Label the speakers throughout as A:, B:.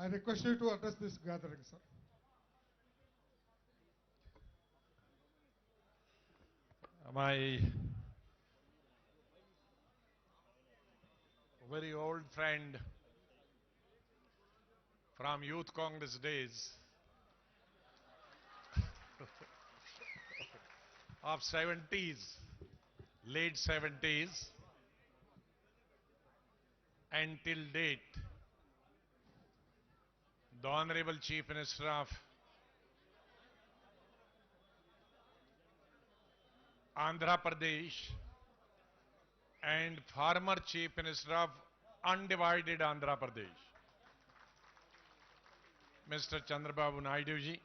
A: I request you to address this gathering, sir.
B: My very old friend from Youth Congress days of 70s, late 70s, until date, the Honorable Chief Minister of Andhra Pradesh and former Chief Minister of undivided Andhra Pradesh, Mr. Chandrababu Naidu ji,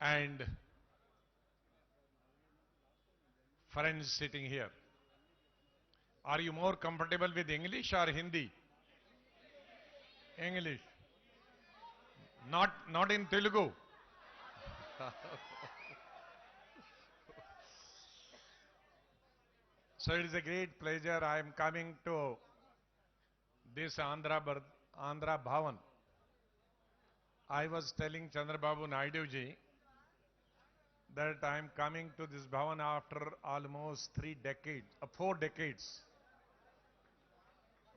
B: and friends sitting here. Are you more comfortable with English or Hindi? English. Not in Telugu. So it is a great pleasure. I am coming to this Andhra Bhavan. I was telling Chandrababu Naidu ji that I am coming to this Bhavan after almost 4 decades,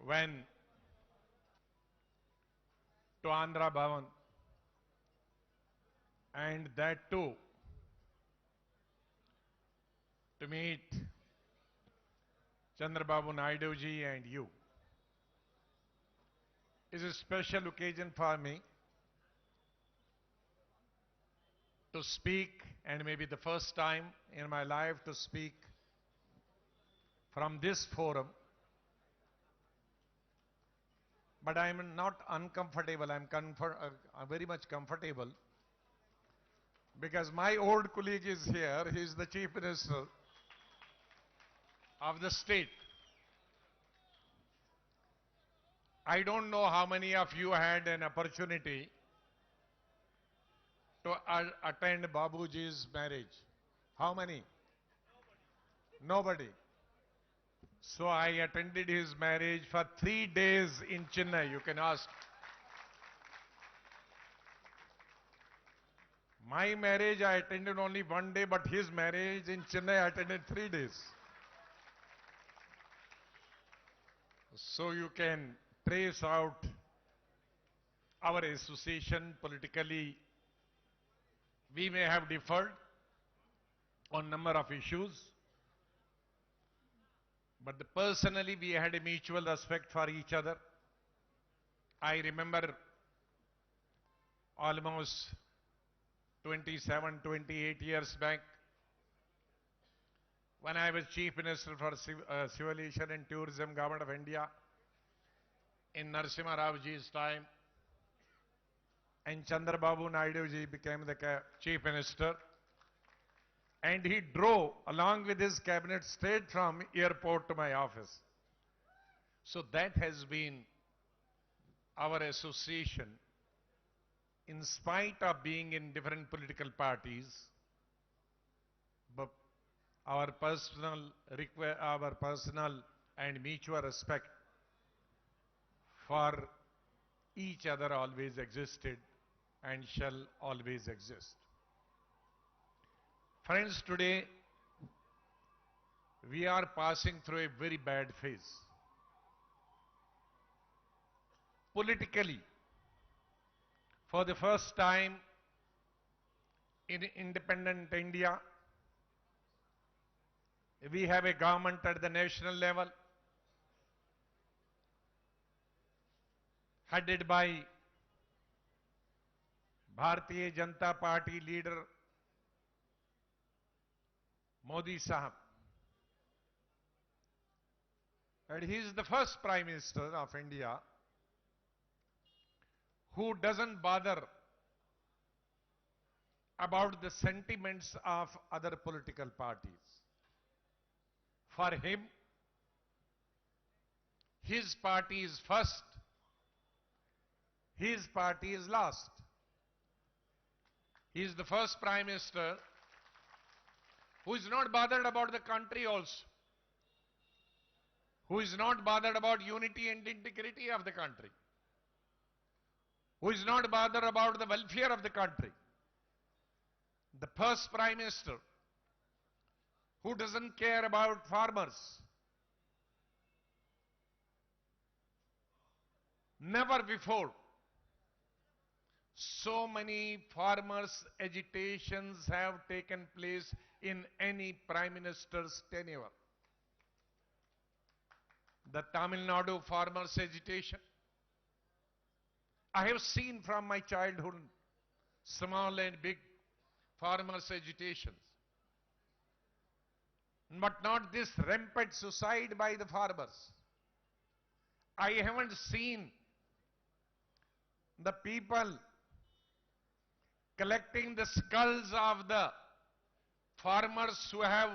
B: when to Andhra Bhavan, and that too to meet Chandrababu Naidu ji and you. It's a special occasion for me to speak, and maybe the first time in my life to speak from this forum. But I am not uncomfortable. I'm very much comfortable because my old colleague is here. He is the Chief Minister of the state. I don't know how many of you had an opportunity to attend Babuji's marriage. How many? Nobody. So I attended his marriage for 3 days in Chennai. You can ask. My marriage I attended only 1 day, but his marriage in Chennai I attended 3 days. So you can trace out our association politically. We may have differed on number of issues, but personally we had a mutual respect for each other. I remember almost 27, 28 years back, when I was Chief Minister for Civilization and Tourism, Government of India, in Narasimha Rao ji's time, and Chandrababu Naidu ji became the Chief Minister, and he drove along with his cabinet straight from airport to my office. So that has been our association, in spite of being in different political parties, but our personal and mutual respect for each other always existed and shall always exist. Friends, today we are passing through a very bad phase. Politically, for the first time in independent India, we have a government at the national level headed by Bharatiya Janata Party leader Modi Sahab. And he is the first Prime Minister of India who doesn't bother about the sentiments of other political parties. For him, his party is first, his party is last. He is the first Prime Minister who is not bothered about the country also, who is not bothered about unity and integrity of the country, who is not bothered about the welfare of the country. The first Prime Minister who doesn't care about farmers. Never before so many farmers' agitations have taken place in any Prime Minister's tenure. The Tamil Nadu farmers' agitation, I have seen from my childhood small and big farmers' agitations. But not this rampant suicide by the farmers. I haven't seen the people collecting the skulls of the farmers who have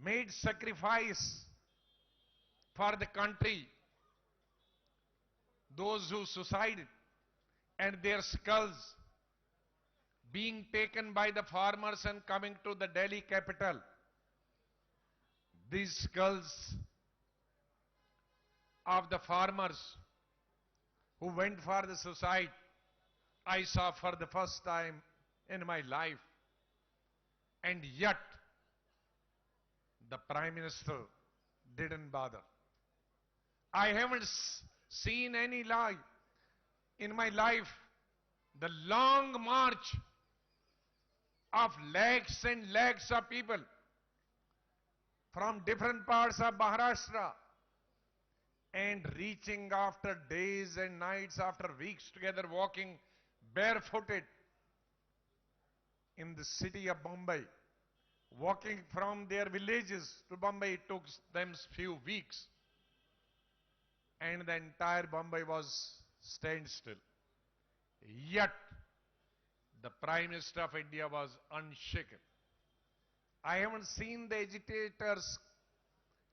B: made sacrifice for the country, those who suicided, and their skulls being taken by the farmers and coming to the Delhi capital. These skulls of the farmers who went for the suicide, I saw for the first time in my life. And yet, the Prime Minister didn't bother. I haven't seen any lie in my life, the long march of lakhs and lakhs of people from different parts of Maharashtra and reaching after days and nights, after weeks together, walking barefooted in the city of Bombay, walking from their villages to Bombay. It took them few weeks, and the entire Bombay was standstill. Yet, the Prime Minister of India was unshaken. I haven't seen the agitators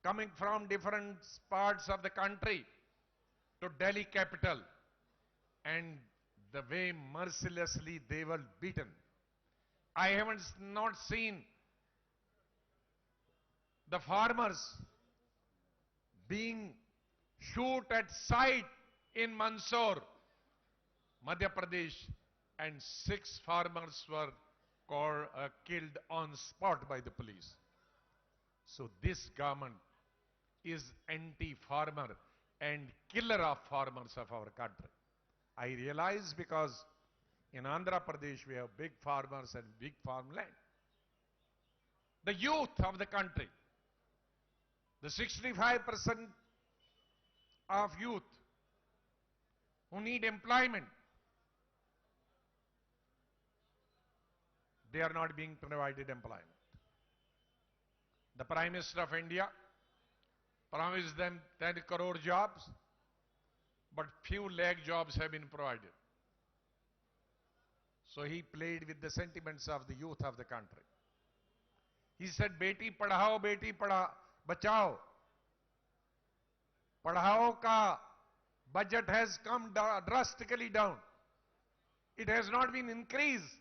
B: coming from different parts of the country to Delhi capital, and the way mercilessly they were beaten. I haven't not seen the farmers being shot at sight in Mandsaur, Madhya Pradesh, and 6 farmers were killed on spot by the police. So this government is anti-farmer and killer of farmers of our country. I realize because in Andhra Pradesh we have big farmers and big farmland. The youth of the country, the 65% of youth who need employment, they are not being provided employment. The Prime Minister of India promised them 10 crore jobs, but few lakh jobs have been provided. So he played with the sentiments of the youth of the country. He said, "Beti padhao, beti bachao." Padhao ka budget has come drastically down. It has not been increased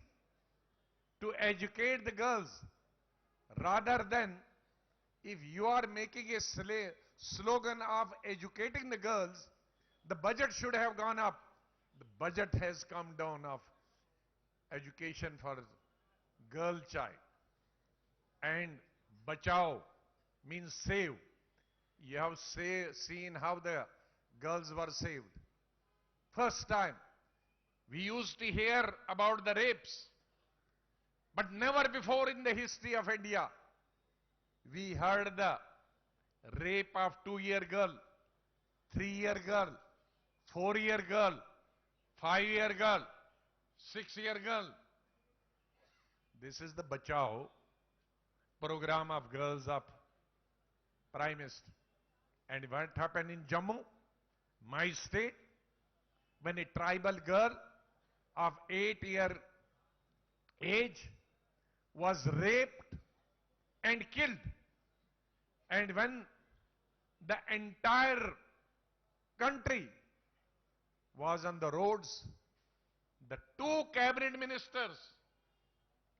B: to educate the girls. Rather than, if you are making a slogan of educating the girls, the budget should have gone up. The budget has come down of education for girl child. And bachao means save. You have seen how the girls were saved. First time, we used to hear about the rapes, but never before in the history of India, we heard the rape of 2-year girl, 3-year girl, 4-year girl, 5-year girl, 6-year girl. This is the Bachao program of girls of Prime Minister. And what happened in Jammu, my state, when a tribal girl of 8-year age was raped and killed. And when the entire country was on the roads, the 2 cabinet ministers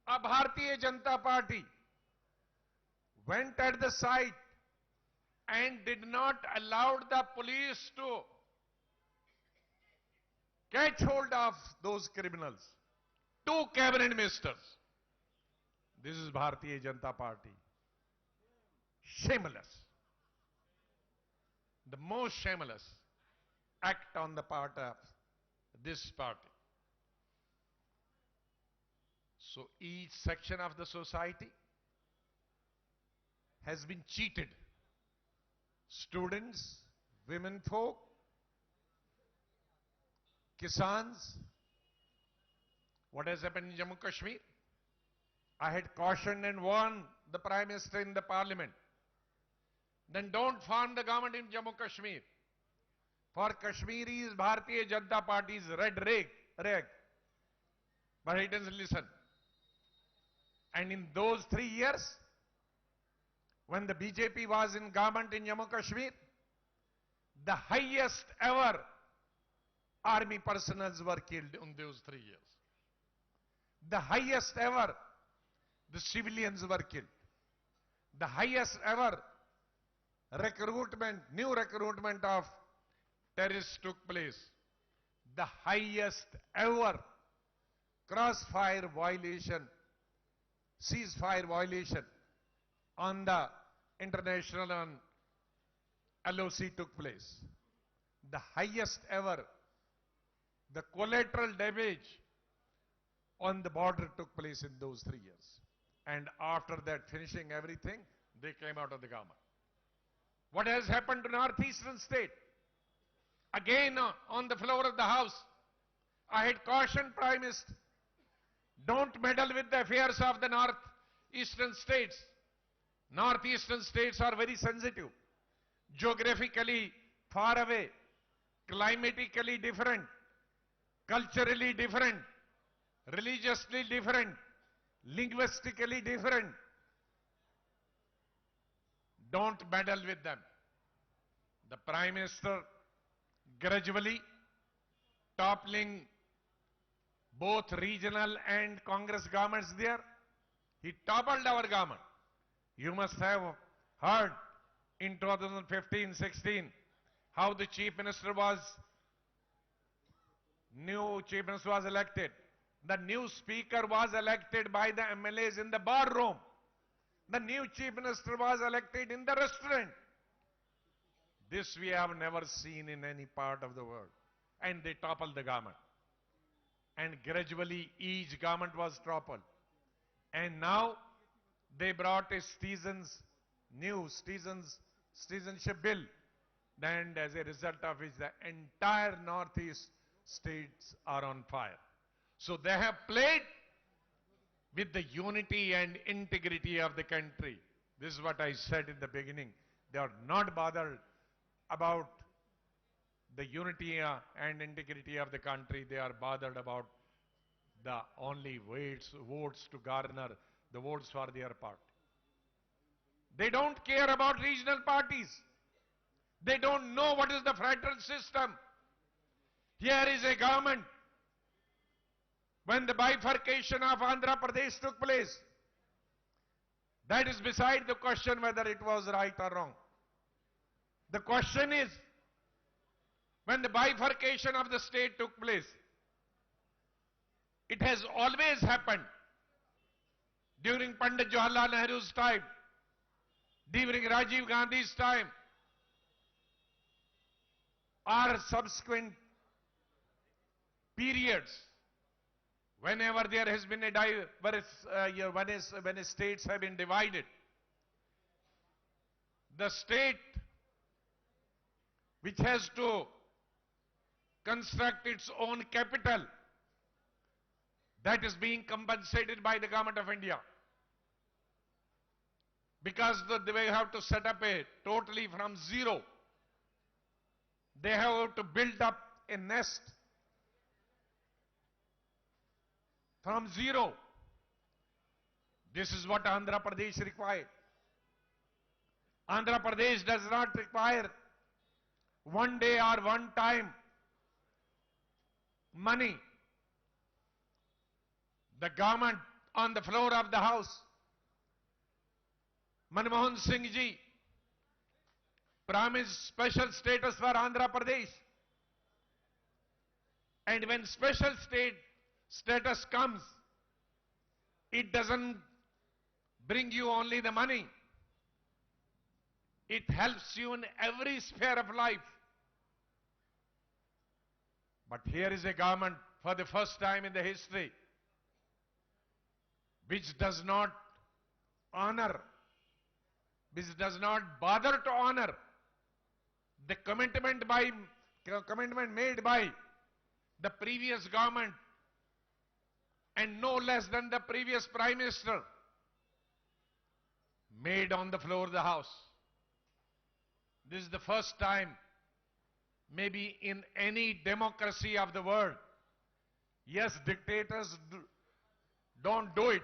B: of Bharatiya Janata Party went at the site and did not allow the police to catch hold of those criminals. Two cabinet ministers. This is Bharatiya Janata Party. Shameless. The most shameless act on the part of this party. So each section of the society has been cheated. Students, women folk, Kisans. What has happened in Jammu Kashmir? I had cautioned and warned the Prime Minister in the Parliament. Then don't form the government in Jammu Kashmir. For Kashmiris, Bharatiya Janata Party's red rag. But he doesn't listen. And in those 3 years, when the BJP was in government in Jammu Kashmir, the highest ever army personnel were killed in those 3 years. The highest ever the civilians were killed. The highest ever new recruitment of terrorists took place. The highest ever crossfire violation, ceasefire violation on the international and LOC took place. The highest ever, the collateral damage on the border took place in those 3 years. And after that, finishing everything, they came out of the government. What has happened to northeastern state? Again, on the floor of the House, I had cautioned Prime Minister, don't meddle with the affairs of the northeastern states. Northeastern states are very sensitive, geographically far away, climatically different, culturally different, religiously different, linguistically different. Don't meddle with them. The Prime Minister gradually toppling both regional and Congress governments there. He toppled our government. You must have heard in 2015-16 how the new chief minister was elected. The new speaker was elected by the MLAs in the bar room. The new chief minister was elected in the restaurant. This we have never seen in any part of the world. And they toppled the government. And gradually each government was toppled. And now they brought a citizenship bill. And as a result of which the entire northeast states are on fire. So they have played with the unity and integrity of the country. This is what I said in the beginning. They are not bothered about the unity and integrity of the country. They are bothered about the only votes to garner the votes for their party. They don't care about regional parties. They don't know what is the federal system. Here is a government. When the bifurcation of Andhra Pradesh took place, that is beside the question whether it was right or wrong. The question is, when the bifurcation of the state took place, it has always happened during Pandit Jawaharlal Nehru's time, during Rajiv Gandhi's time, or subsequent periods. Whenever there has been when states have been divided, the state which has to construct its own capital, that is being compensated by the government of India. Because they have to set up totally from zero. They have to build up a nest from zero. This is what Andhra Pradesh required. Andhra Pradesh does not require one day or one time money. The government on the floor of the House, Manmohan Singh ji promised special status for Andhra Pradesh. And when special status comes, it doesn't bring you only the money. It helps you in every sphere of life. But here is a government for the first time in the history which does not honor, which does not bother to honor the commitment made by the previous government and no less than the previous Prime Minister made on the floor of the House. This is the first time, maybe in any democracy of the world. Yes, dictators don't do it.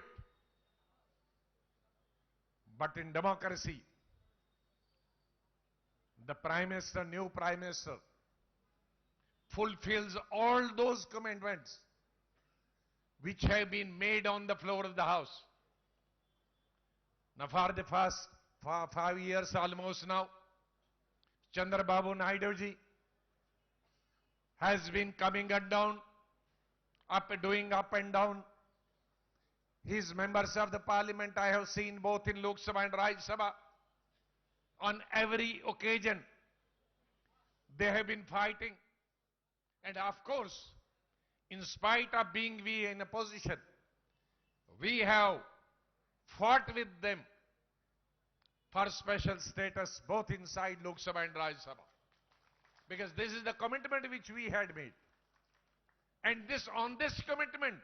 B: But in democracy, the Prime Minister, new Prime Minister, fulfills all those commitments which have been made on the floor of the House. Now for the past 5 years almost now, Chandrababu Naidu ji has been coming and down, doing up and down. His members of the parliament I have seen both in Lok Sabha and Rajya Sabha. On every occasion, they have been fighting. And of course, in spite of being we in a position, we have fought with them for special status both inside Lok Sabha and Rajya Sabha. Because this is the commitment which we had made. And on this commitment,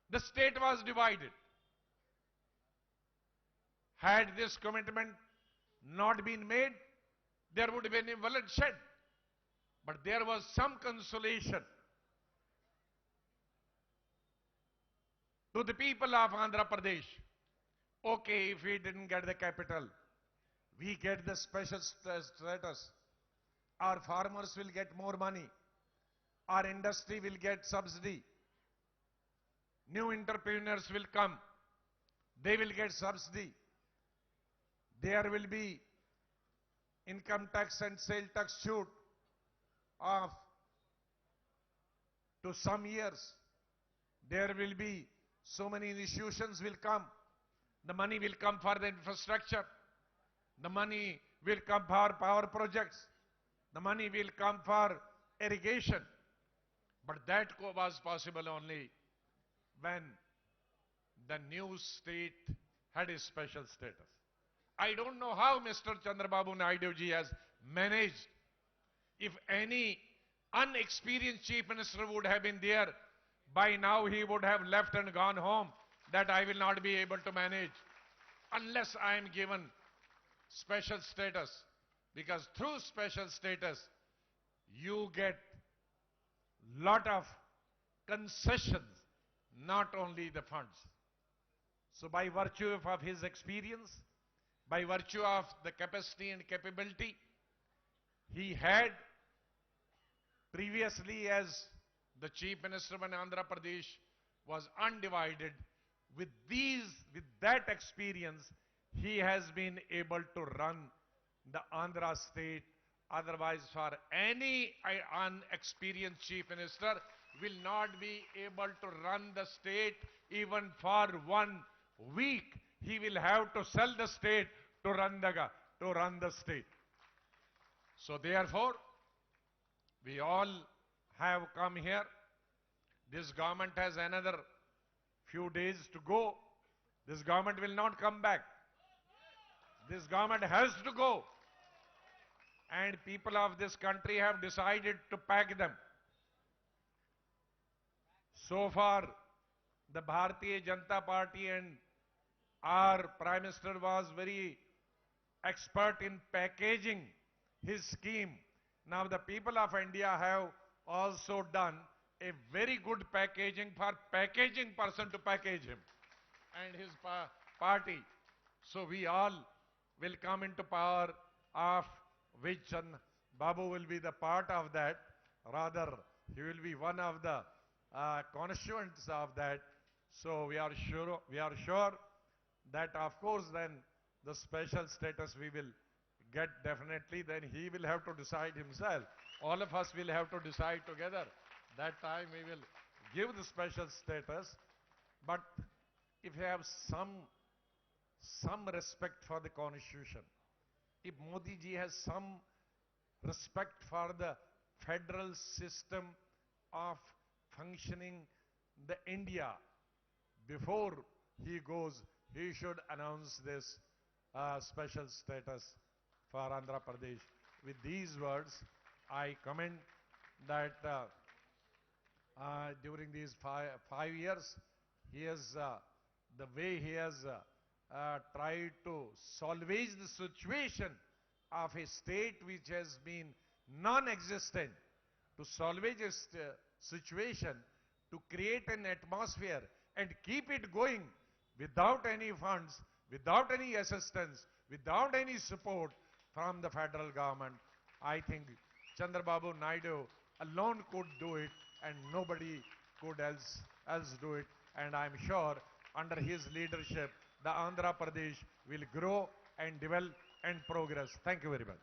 B: the state was divided. Had this commitment not been made, there would have been a bloodshed. But there was some consolation to the people of Andhra Pradesh. Okay, if we didn't get the capital, we get the special status. Our farmers will get more money. Our industry will get subsidy. New entrepreneurs will come. They will get subsidy. There will be income tax and sale tax shoot of to some years. There will be so many institutions will come. The money will come for the infrastructure. The money will come for power projects. The money will come for irrigation. But that was possible only when the new state had a special status. I don't know how Mr. Chandrababu Naidu ji has managed. If any unexperienced chief minister would have been there, by now he would have left and gone home. That I will not be able to manage unless I am given special status. Because through special status, you get lot of concessions, not only the funds. So by virtue of his experience, by virtue of the capacity and capability he had previously as the Chief Minister of Andhra Pradesh was undivided, with that experience, he has been able to run the Andhra state. Otherwise, for any unexperienced Chief Minister, will not be able to run the state even for 1 week. He will have to sell the state to run the state. So therefore, we all have come here. This government has another few days to go. This government will not come back. This government has to go. And people of this country have decided to pack them. So far, the Bharatiya Janata Party and our Prime Minister was very expert in packaging his scheme. Now the people of India have also done a very good packaging for packaging person to package him and his party. So we all will come into power, of which Babu will be the part of that. Rather, he will be one of the constituents of that. So we are sure that of course then the special status we will get definitely, then he will have to decide himself. All of us will have to decide together. That time we will give the special status. But if you have some respect for the constitution, if Modi ji has some respect for the federal system of functioning the India, before he goes, he should announce this special status for Andhra Pradesh. With these words, I commend that during these five years, he has, the way he has tried to salvage the situation of a state which has been non-existent, to salvage a situation, to create an atmosphere and keep it going without any funds, without any assistance, without any support from the federal government. I think Chandrababu Naidu alone could do it and nobody could else do it. And I'm sure under his leadership, the Andhra Pradesh will grow and develop and progress. Thank you very much.